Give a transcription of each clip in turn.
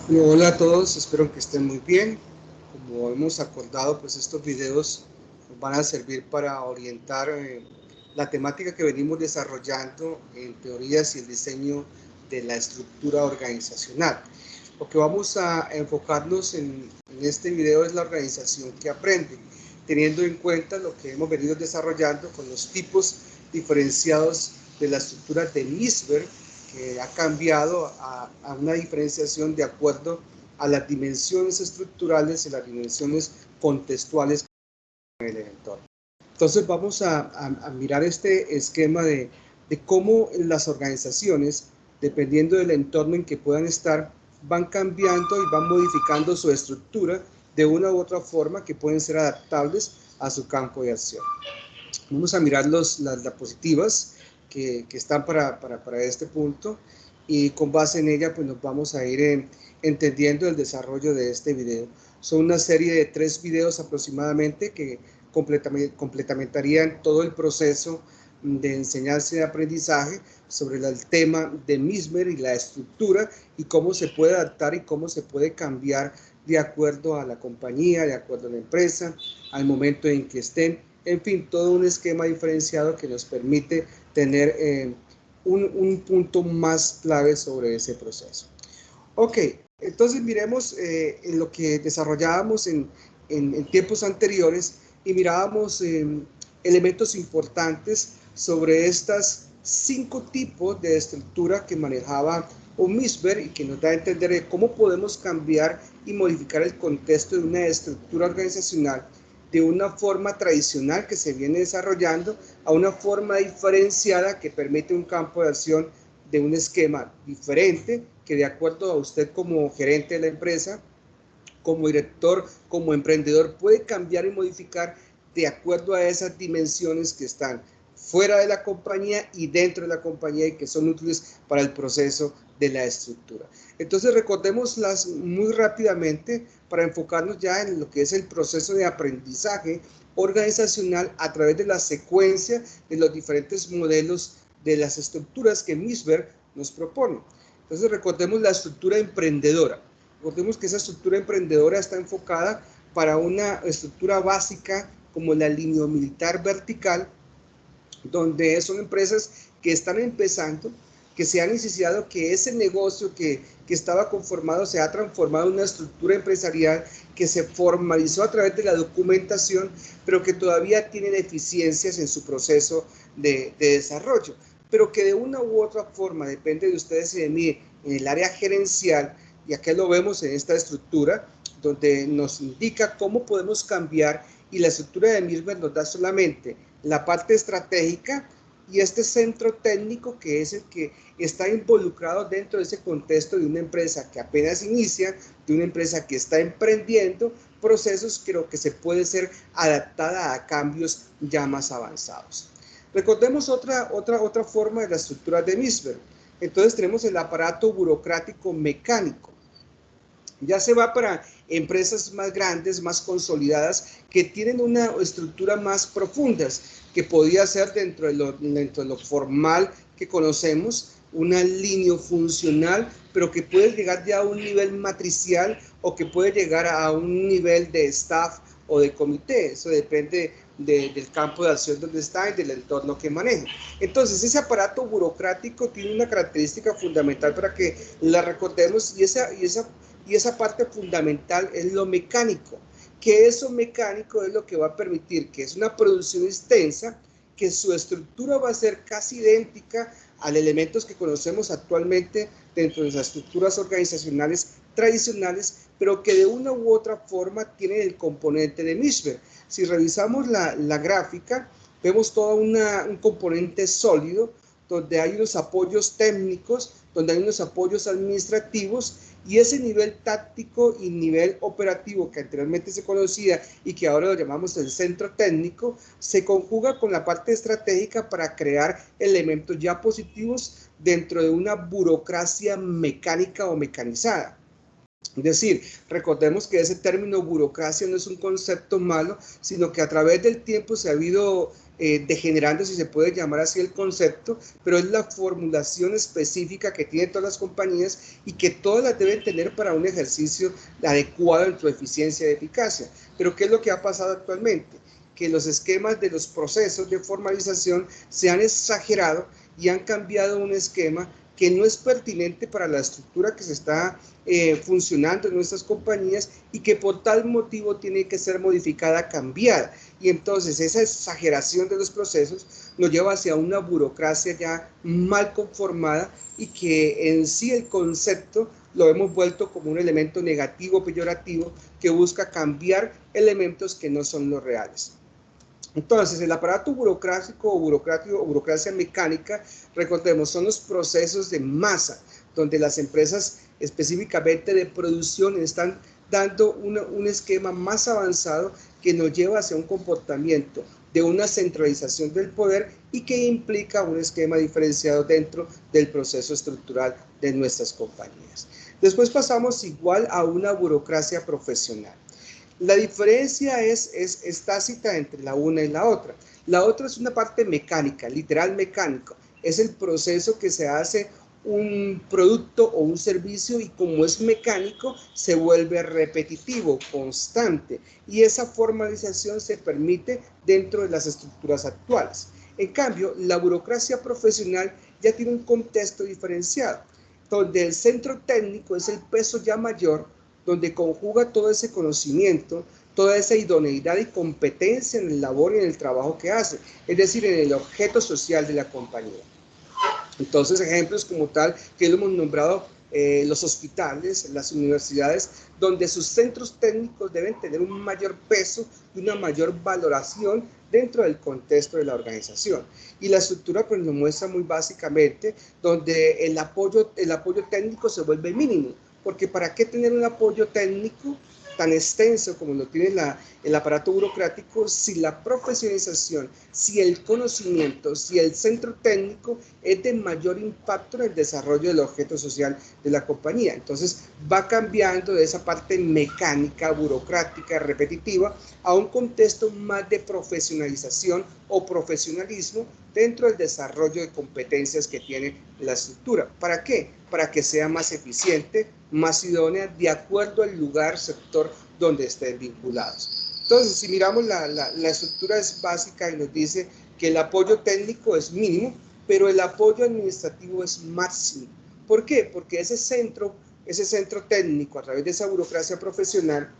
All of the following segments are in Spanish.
Bueno, hola a todos, espero que estén muy bien. Como hemos acordado, pues estos videos nos van a servir para orientar la temática que venimos desarrollando en teorías y el diseño de la estructura organizacional. Lo que vamos a enfocarnos en este video es la organización que aprende, teniendo en cuenta lo que hemos venido desarrollando con los tipos diferenciados de la estructura de Nisberg, que ha cambiado a una diferenciación de acuerdo a las dimensiones estructurales y las dimensiones contextuales en el entorno. Entonces vamos a mirar este esquema de cómo las organizaciones, dependiendo del entorno en que puedan estar, van cambiando y van modificando su estructura de una u otra forma que pueden ser adaptables a su campo de acción. Vamos a mirar las diapositivas que están para este punto y con base en ella pues nos vamos a ir entendiendo el desarrollo de este video. Son una serie de 3 videos aproximadamente que complementarían todo el proceso de enseñanza y de aprendizaje sobre el tema de Nisberg y la estructura y cómo se puede adaptar y cómo se puede cambiar de acuerdo a la compañía, de acuerdo a la empresa, al momento en que estén. En fin, todo un esquema diferenciado que nos permite tener un punto más clave sobre ese proceso. Ok, entonces miremos lo que desarrollábamos en tiempos anteriores y mirábamos elementos importantes sobre estas 5 tipos de estructura que manejaba Nisberg y que nos da a entender cómo podemos cambiar y modificar el contexto de una estructura organizacional de una forma tradicional que se viene desarrollando a una forma diferenciada que permite un campo de acción de un esquema diferente que de acuerdo a usted como gerente de la empresa, como director, como emprendedor, puede cambiar y modificar de acuerdo a esas dimensiones que están fuera de la compañía y dentro de la compañía y que son útiles para el proceso de la estructura. Entonces recordémoslas muy rápidamente para enfocarnos ya en lo que es el proceso de aprendizaje organizacional a través de la secuencia de los diferentes modelos de las estructuras que Nisberg nos propone. Entonces recordemos la estructura emprendedora. Recordemos que esa estructura emprendedora está enfocada para una estructura básica como la línea militar vertical, donde son empresas que están empezando, que se han iniciado, que ese negocio que estaba conformado se ha transformado en una estructura empresarial que se formalizó a través de la documentación, pero que todavía tiene deficiencias en su proceso de desarrollo, pero que de una u otra forma, depende de ustedes y de mí, en el área gerencial, y aquí lo vemos en esta estructura, donde nos indica cómo podemos cambiar, y la estructura de Nisberg nos da solamente la parte estratégica y este centro técnico que es el que está involucrado dentro de ese contexto de una empresa que apenas inicia, de una empresa que está emprendiendo procesos, creo que se puede ser adaptada a cambios ya más avanzados. Recordemos otra forma de la estructura de Nisberg. Entonces tenemos el aparato burocrático mecánico. Ya se va para empresas más grandes, más consolidadas, que tienen una estructura más profunda, que podría ser dentro de lo formal que conocemos, una línea funcional, pero que puede llegar ya a un nivel matricial o que puede llegar a un nivel de staff o de comité. Eso depende del campo de acción donde está y del entorno que maneja. Entonces, ese aparato burocrático tiene una característica fundamental para que la recordemos y esa parte fundamental es lo mecánico, que eso mecánico es lo que va a permitir que es una producción extensa, que su estructura va a ser casi idéntica a los elementos que conocemos actualmente dentro de las estructuras organizacionales tradicionales, pero que de una u otra forma tienen el componente de Nisberg. Si revisamos la gráfica, vemos todo un componente sólido, donde hay unos apoyos técnicos, donde hay unos apoyos administrativos, y ese nivel táctico y nivel operativo que anteriormente se conocía y que ahora lo llamamos el centro técnico, se conjuga con la parte estratégica para crear elementos ya positivos dentro de una burocracia mecánica o mecanizada. Es decir, recordemos que ese término burocracia no es un concepto malo, sino que a través del tiempo se ha ido degenerando, si se puede llamar así el concepto, pero es la formulación específica que tienen todas las compañías y que todas las deben tener para un ejercicio adecuado en su eficiencia y eficacia. Pero ¿qué es lo que ha pasado actualmente? Que los esquemas de los procesos de formalización se han exagerado y han cambiado un esquema que no es pertinente para la estructura que se está funcionando en nuestras compañías y que por tal motivo tiene que ser modificada, cambiada. Y entonces esa exageración de los procesos nos lleva hacia una burocracia ya mal conformada y que en sí el concepto lo hemos vuelto como un elemento negativo, peyorativo, que busca cambiar elementos que no son los reales. Entonces, el aparato burocrático o burocracia mecánica, recordemos, son los procesos de masa, donde las empresas específicamente de producción están dando un esquema más avanzado que nos lleva hacia un comportamiento de una centralización del poder y que implica un esquema diferenciado dentro del proceso estructural de nuestras compañías. Después pasamos igual a una burocracia profesional. La diferencia es tácita entre la una y la otra. La otra es una parte mecánica, literal mecánico. Es el proceso que se hace un producto o un servicio y como es mecánico se vuelve repetitivo, constante. Y esa formalización se permite dentro de las estructuras actuales. En cambio, la burocracia profesional ya tiene un contexto diferenciado, donde el centro técnico es el peso ya mayor, donde conjuga todo ese conocimiento, toda esa idoneidad y competencia en el labor y en el trabajo que hace, es decir, en el objeto social de la compañía. Entonces, ejemplos como tal que lo hemos nombrado, los hospitales, las universidades, donde sus centros técnicos deben tener un mayor peso y una mayor valoración dentro del contexto de la organización. Y la estructura pues nos muestra muy básicamente donde el apoyo técnico se vuelve mínimo, porque ¿para qué tener un apoyo técnico tan extenso como lo tiene el aparato burocrático si la profesionalización, si el conocimiento, si el centro técnico es de mayor impacto en el desarrollo del objeto social de la compañía? Entonces va cambiando de esa parte mecánica, burocrática, repetitiva, a un contexto más de profesionalización o profesionalismo dentro del desarrollo de competencias que tiene la estructura. ¿Para qué? Para que sea más eficiente, más idónea, de acuerdo al lugar, sector donde estén vinculados. Entonces, si miramos la estructura es básica y nos dice que el apoyo técnico es mínimo, pero el apoyo administrativo es máximo. ¿Por qué? Porque ese centro técnico, a través de esa burocracia profesional,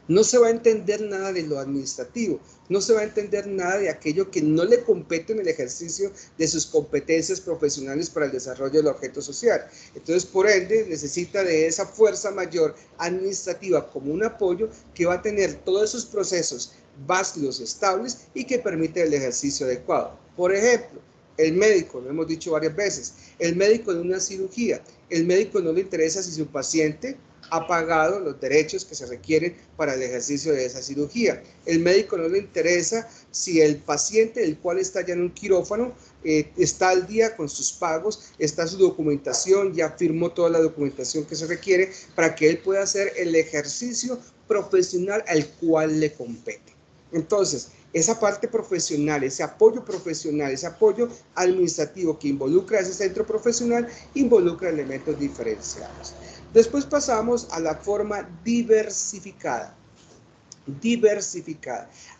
no se va a entender nada de lo administrativo, no se va a entender nada de aquello que no le compete en el ejercicio de sus competencias profesionales para el desarrollo del objeto social. Entonces, por ende, necesita de esa fuerza mayor administrativa como un apoyo que va a tener todos esos procesos básicos, estables y que permite el ejercicio adecuado. Por ejemplo, el médico, lo hemos dicho varias veces, el médico en una cirugía, el médico no le interesa si su paciente ha pagado los derechos que se requieren para el ejercicio de esa cirugía. El médico no le interesa si el paciente, el cual está ya en un quirófano, está al día con sus pagos, está su documentación, ya firmó toda la documentación que se requiere para que él pueda hacer el ejercicio profesional al cual le compete. Entonces, esa parte profesional, ese apoyo administrativo que involucra a ese centro profesional, involucra elementos diferenciados. Después pasamos a la forma diversificada.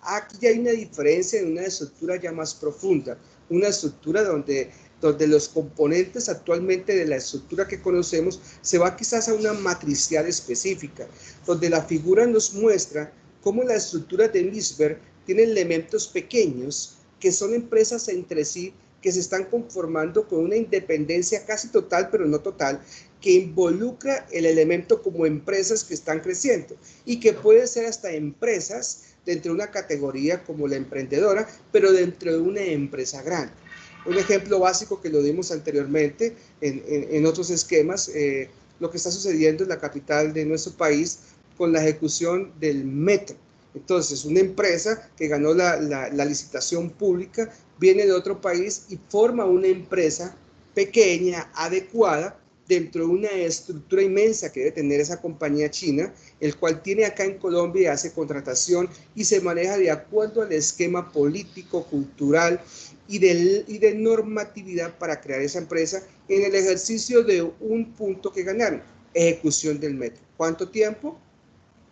Aquí ya hay una diferencia en una estructura ya más profunda, una estructura donde los componentes actualmente de la estructura que conocemos se va quizás a una matricial específica, donde la figura nos muestra cómo la estructura de Lisberg tiene elementos pequeños que son empresas entre sí que se están conformando con una independencia casi total, pero no total, que involucra el elemento como empresas que están creciendo y que puede ser hasta empresas dentro de una categoría como la emprendedora, pero dentro de una empresa grande. Un ejemplo básico que lo dimos anteriormente en otros esquemas, lo que está sucediendo en la capital de nuestro país con la ejecución del metro. Entonces, una empresa que ganó la licitación pública viene de otro país y forma una empresa pequeña, adecuada, dentro de una estructura inmensa que debe tener esa compañía china, el cual tiene acá en Colombia y hace contratación y se maneja de acuerdo al esquema político, cultural y de normatividad para crear esa empresa en el ejercicio de un punto que ganaron, ejecución del metro. ¿Cuánto tiempo?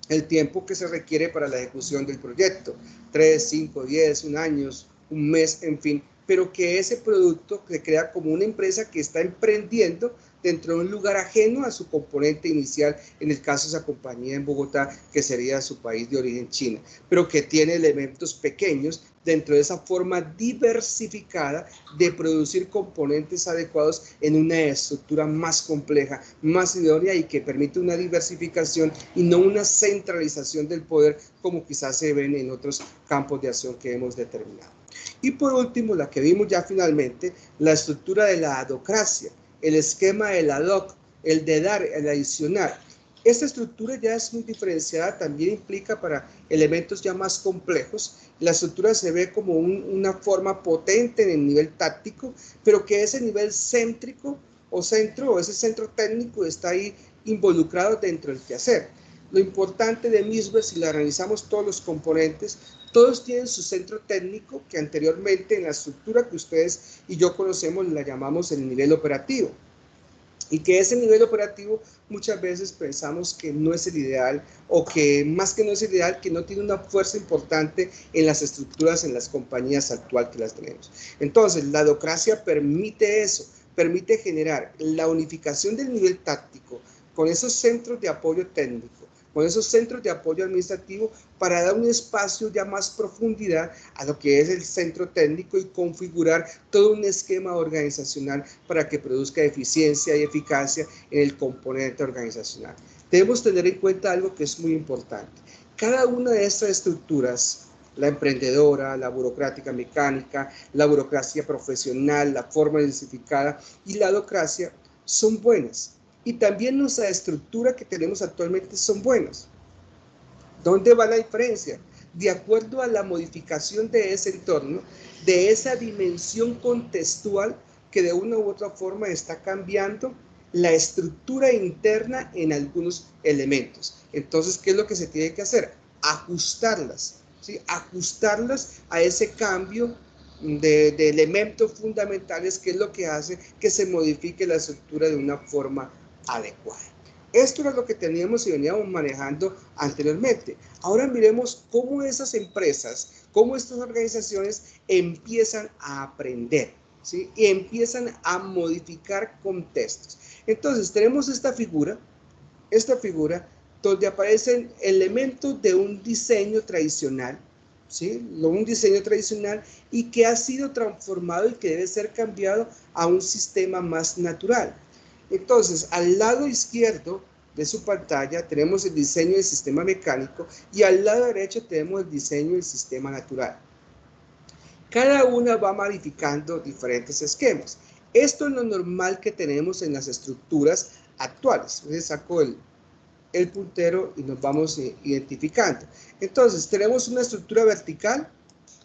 El tiempo que se requiere para la ejecución del proyecto, 3, 5, 10, un año, un mes, en fin, pero que ese producto se crea como una empresa que está emprendiendo dentro de un lugar ajeno a su componente inicial, en el caso de esa compañía en Bogotá, que sería su país de origen, China, pero que tiene elementos pequeños dentro de esa forma diversificada de producir componentes adecuados en una estructura más compleja, más idónea y que permite una diversificación y no una centralización del poder como quizás se ven en otros campos de acción que hemos determinado. Y por último, la que vimos ya finalmente, la estructura de la adocracia, el esquema del ad hoc, el de dar, el adicionar. Esta estructura ya es muy diferenciada, también implica para elementos ya más complejos. La estructura se ve como una forma potente en el nivel táctico, pero que ese nivel céntrico o centro, o ese centro técnico está ahí involucrado dentro del quehacer. Lo importante de mismo es si la revisamos todos los componentes, todos tienen su centro técnico que anteriormente en la estructura que ustedes y yo conocemos la llamamos el nivel operativo. Y que ese nivel operativo muchas veces pensamos que no es el ideal o que más que no es el ideal, que no tiene una fuerza importante en las estructuras, en las compañías actuales que las tenemos. Entonces, la adocracia permite eso, permite generar la unificación del nivel táctico con esos centros de apoyo técnico, con esos centros de apoyo administrativo para dar un espacio ya más profundidad a lo que es el centro técnico y configurar todo un esquema organizacional para que produzca eficiencia y eficacia en el componente organizacional. Debemos tener en cuenta algo que es muy importante. Cada una de estas estructuras, la emprendedora, la burocrática mecánica, la burocracia profesional, la forma densificada y la adocracia, son buenas. Y también nuestra estructura que tenemos actualmente son buenas. ¿Dónde va la diferencia? De acuerdo a la modificación de ese entorno, de esa dimensión contextual que de una u otra forma está cambiando la estructura interna en algunos elementos. Entonces, ¿qué es lo que se tiene que hacer? Ajustarlas, ¿sí? Ajustarlas a ese cambio de elementos fundamentales, que es lo que hace que se modifique la estructura de una forma adecuada. Esto era lo que teníamos y veníamos manejando anteriormente. Ahora miremos cómo esas empresas, cómo estas organizaciones empiezan a aprender, ¿sí? Y empiezan a modificar contextos. Entonces tenemos esta figura donde aparecen elementos de un diseño tradicional, ¿sí? Un diseño tradicional y que ha sido transformado y que debe ser cambiado a un sistema más natural. Entonces, al lado izquierdo de su pantalla tenemos el diseño del sistema mecánico y al lado derecho tenemos el diseño del sistema natural. Cada una va modificando diferentes esquemas. Esto es lo normal que tenemos en las estructuras actuales. Entonces saco el puntero y nos vamos identificando. Entonces, tenemos una estructura vertical,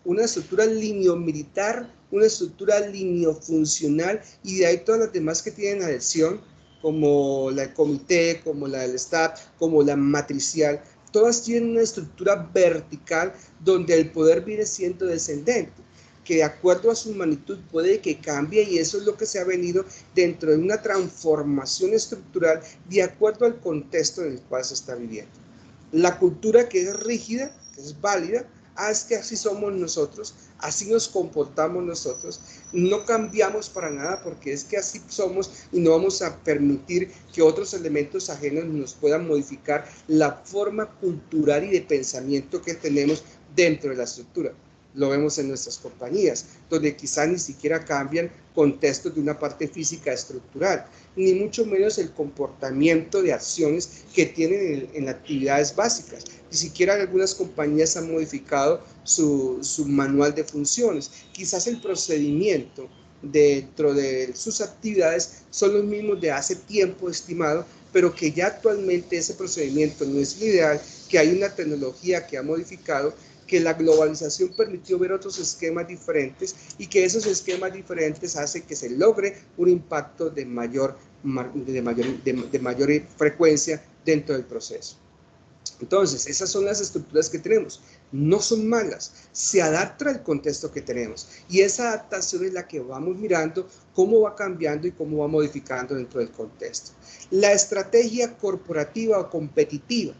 una estructura lineomilitar, una estructura lineofuncional y de ahí todas las demás que tienen adhesión, como la del comité, como la del staff, como la matricial, todas tienen una estructura vertical donde el poder viene siendo descendente, que de acuerdo a su magnitud puede que cambie y eso es lo que se ha venido dentro de una transformación estructural de acuerdo al contexto en el cual se está viviendo. La cultura que es rígida, que es válida, es que así somos nosotros, así nos comportamos nosotros, no cambiamos para nada porque es que así somos y no vamos a permitir que otros elementos ajenos nos puedan modificar la forma cultural y de pensamiento que tenemos dentro de la estructura. Lo vemos en nuestras compañías, donde quizá ni siquiera cambian contextos de una parte física estructural, ni mucho menos el comportamiento de acciones que tienen en actividades básicas. Ni siquiera algunas compañías han modificado su manual de funciones. Quizás el procedimiento dentro de sus actividades son los mismos de hace tiempo estimado, pero que ya actualmente ese procedimiento no es el ideal, que hay una tecnología que ha modificado, que la globalización permitió ver otros esquemas diferentes y que esos esquemas diferentes hacen que se logre un impacto de mayor de mayor frecuencia dentro del proceso. Entonces, esas son las estructuras que tenemos. No son malas, se adapta al contexto que tenemos. Y esa adaptación es la que vamos mirando cómo va cambiando y cómo va modificando dentro del contexto. La estrategia corporativa o competitiva.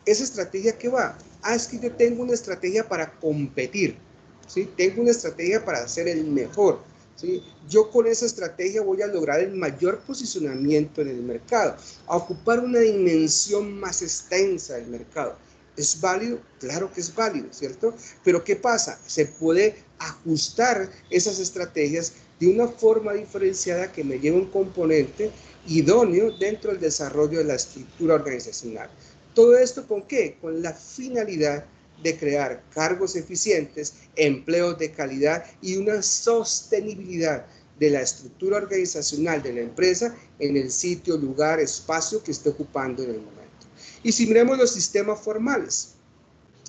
¿Esa estrategia qué va? Es que yo tengo una estrategia para competir, ¿sí? Tengo una estrategia para ser el mejor, ¿sí? Yo con esa estrategia voy a lograr el mayor posicionamiento en el mercado, a ocupar una dimensión más extensa del mercado. ¿Es válido? Claro que es válido, ¿cierto? Pero ¿qué pasa? Se puede ajustar esas estrategias de una forma diferenciada que me lleve un componente idóneo dentro del desarrollo de la estructura organizacional. ¿Todo esto con qué? Con la finalidad de crear cargos eficientes, empleos de calidad y una sostenibilidad de la estructura organizacional de la empresa en el sitio, lugar, espacio que esté ocupando en el momento. Y si miramos los sistemas formales,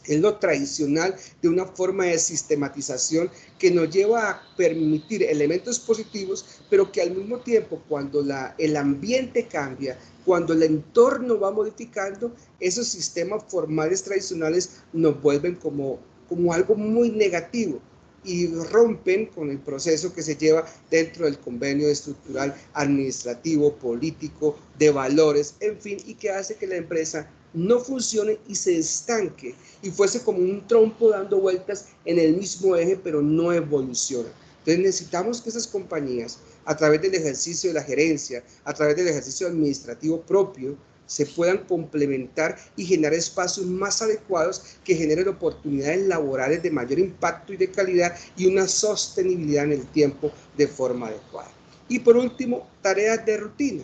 es lo tradicional de una forma de sistematización que nos lleva a permitir elementos positivos, pero que al mismo tiempo, cuando el ambiente cambia, cuando el entorno va modificando, esos sistemas formales tradicionales nos vuelven como algo muy negativo y rompen con el proceso que se lleva dentro del convenio estructural, administrativo, político, de valores, en fin, y que hace que la empresa no funcione y se estanque y fuese como un trompo dando vueltas en el mismo eje, pero no evoluciona. Entonces necesitamos que esas compañías, a través del ejercicio de la gerencia, a través del ejercicio administrativo propio, se puedan complementar y generar espacios más adecuados que generen oportunidades laborales de mayor impacto y de calidad y una sostenibilidad en el tiempo de forma adecuada. Y por último, tareas de rutina.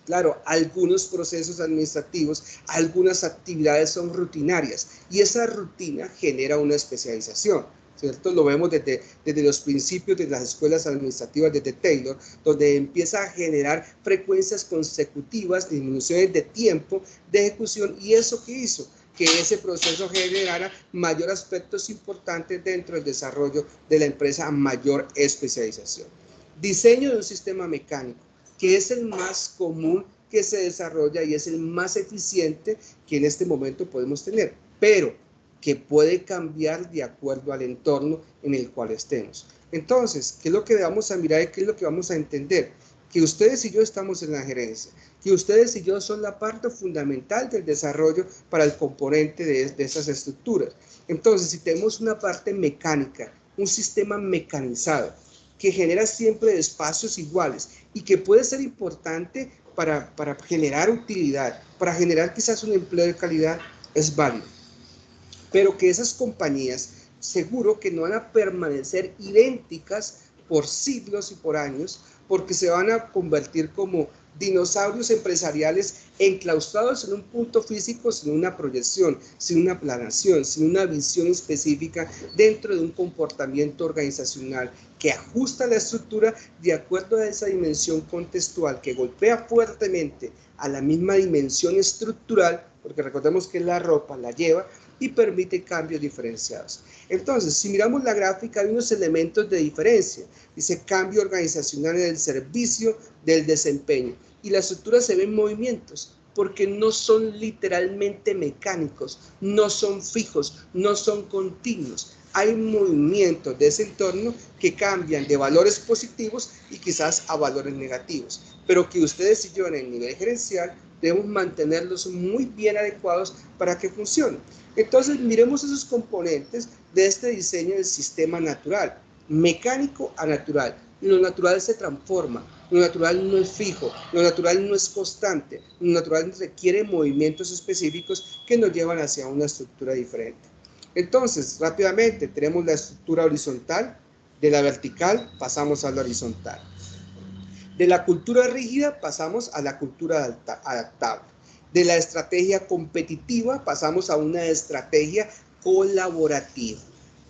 Claro, algunos procesos administrativos, algunas actividades son rutinarias y esa rutina genera una especialización, ¿cierto? Lo vemos desde los principios de las escuelas administrativas, desde Taylor, donde empieza a generar frecuencias consecutivas, disminuciones de tiempo de ejecución, y eso que hizo que ese proceso generara mayor aspectos importantes dentro del desarrollo de la empresa, mayor especialización. Diseño de un sistema mecánico, que es el más común que se desarrolla y es el más eficiente que en este momento podemos tener, pero que puede cambiar de acuerdo al entorno en el cual estemos. Entonces, ¿qué es lo que vamos a mirar y qué es lo que vamos a entender? Que ustedes y yo estamos en la gerencia, que ustedes y yo son la parte fundamental del desarrollo para el componente de esas estructuras. Entonces, si tenemos una parte mecánica, un sistema mecanizado, que genera siempre espacios iguales y que puede ser importante para generar utilidad, para generar quizás un empleo de calidad, es válido. Pero que esas compañías seguro que no van a permanecer idénticas por siglos y por años, porque se van a convertir como dinosaurios empresariales enclaustrados en un punto físico sin una proyección, sin una planeación, sin una visión específica dentro de un comportamiento organizacional que ajusta la estructura de acuerdo a esa dimensión contextual que golpea fuertemente a la misma dimensión estructural, porque recordemos que la ropa la lleva, y permite cambios diferenciados. Entonces, si miramos la gráfica, hay unos elementos de diferencia. Dice cambio organizacional en el servicio del desempeño. Y la estructura se ve en movimientos, porque no son literalmente mecánicos, no son fijos, no son continuos. Hay movimientos de ese entorno que cambian de valores positivos y quizás a valores negativos, pero que ustedes y yo en el nivel gerencial debemos mantenerlos muy bien adecuados para que funcionen. Entonces, miremos esos componentes de este diseño del sistema natural, mecánico a natural. Lo natural se transforma, lo natural no es fijo, lo natural no es constante, lo natural requiere movimientos específicos que nos llevan hacia una estructura diferente. Entonces, rápidamente, tenemos la estructura horizontal, de la vertical pasamos a la horizontal. De la cultura rígida pasamos a la cultura adaptable. De la estrategia competitiva pasamos a una estrategia colaborativa.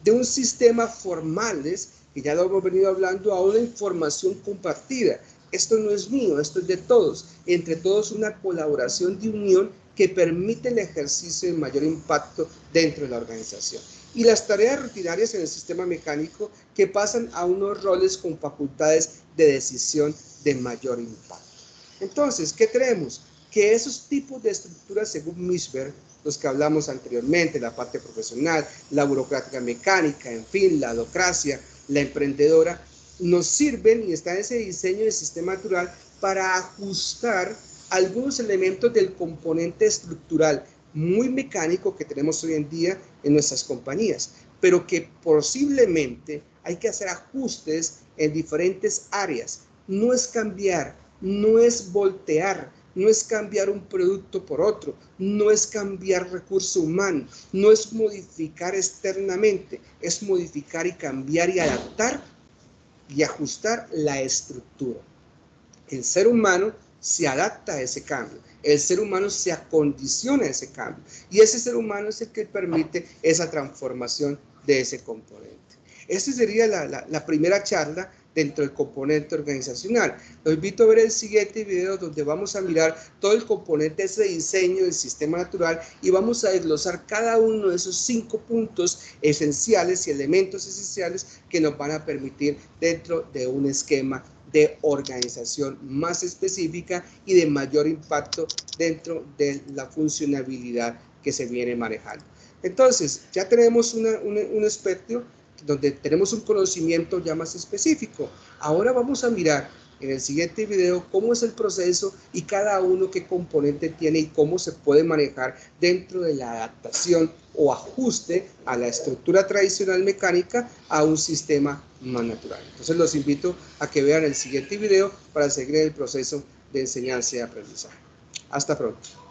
De un sistema formales, que ya lo hemos venido hablando, a una información compartida. Esto no es mío, esto es de todos. Entre todos una colaboración de unión que permite el ejercicio de mayor impacto dentro de la organización. Y las tareas rutinarias en el sistema mecánico que pasan a unos roles con facultades de decisión de mayor impacto. Entonces, ¿qué tenemos? Que esos tipos de estructuras, según Mishberg, los que hablamos anteriormente, la parte profesional, la burocrática mecánica, en fin, la docracia, la emprendedora, nos sirven y está en ese diseño del sistema natural para ajustar algunos elementos del componente estructural muy mecánico que tenemos hoy en día en nuestras compañías, pero que posiblemente hay que hacer ajustes en diferentes áreas. No es cambiar, no es voltear, no es cambiar un producto por otro, no es cambiar recurso humano, no es modificar externamente, es modificar y cambiar y adaptar y ajustar la estructura. El ser humano se adapta a ese cambio, el ser humano se acondiciona a ese cambio y ese ser humano es el que permite esa transformación de ese componente. Esta sería la primera charla dentro del componente organizacional. Los invito a ver el siguiente video donde vamos a mirar todo el componente de ese diseño del sistema natural y vamos a desglosar cada uno de esos 5 puntos esenciales y elementos esenciales que nos van a permitir dentro de un esquema de organización más específica y de mayor impacto dentro de la funcionalidad que se viene manejando. Entonces, ya tenemos un espectro donde tenemos un conocimiento ya más específico. Ahora vamos a mirar en el siguiente video cómo es el proceso y cada uno qué componente tiene y cómo se puede manejar dentro de la adaptación o ajuste a la estructura tradicional mecánica a un sistema más natural. Entonces los invito a que vean el siguiente video para seguir el proceso de enseñanza y aprendizaje. Hasta pronto.